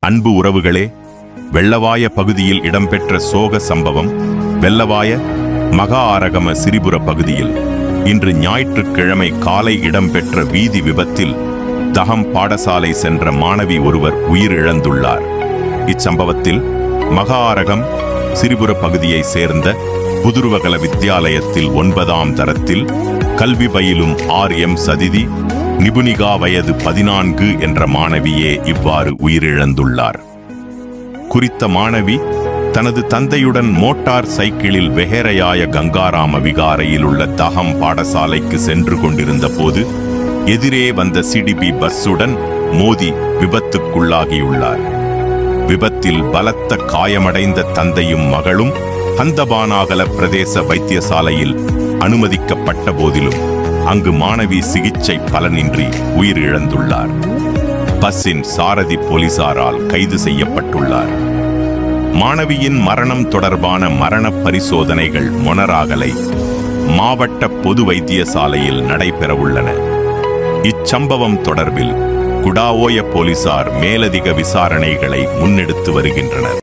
அன்பு உறவுகளே, வெள்ளவாய பகுதியில் இடம்பெற்ற சோக சம்பவம். வெள்ளவாய மகா ஆரகம சிரிபுர பகுதியில் இன்று ஞாயிற்றுக்கிழமை காலை இடம்பெற்ற வீதி விபத்தில் தகம் பாடசாலை சென்ற மாணவி ஒருவர் உயிரிழந்துள்ளார். இச்சம்பவத்தில் மகா ஆரகம் சிரிபுர பகுதியை சேர்ந்த புதுருவகல வித்தியாலயத்தில் 9ஆம் தரத்தில் கல்வி பயிலும் RM சதிதி நிபுணிகா வயது 14 என்ற மாணவியே இவ்வாறு உயிரிழந்துள்ளார். குறித்த மாணவி தனது தந்தையுடன் மோட்டார் சைக்கிளில் வெஹரயாய கங்காராம விகாரையில் உள்ள தகம் பாடசாலைக்கு சென்று கொண்டிருந்த போது எதிரே வந்த சிடிபி பஸ்ஸுடன் மோதி விபத்துக்குள்ளாகியுள்ளார். விபத்தில் பலத்த காயமடைந்த தந்தையும் மகளும் ஹந்தபானாகல பிரதேச வைத்தியசாலையில் அனுமதிக்கப்பட்ட போதிலும் அங்கு மாணவி சிகிச்சை பலனின்றி உயிரிழந்துள்ளார். பஸ்ஸின் சாரதி போலீசாரால் கைது செய்யப்பட்டுள்ளார். மாணவியின் மரணம் தொடர்பான மரண பரிசோதனைகள் மொனராகலை மாவட்ட பொது வைத்தியசாலையில் நடைபெறவுள்ளன. இச்சம்பவம் தொடர்பில் குடாவோய போலீசார் மேலதிக விசாரணைகளை முன்னெடுத்து வருகின்றனர்.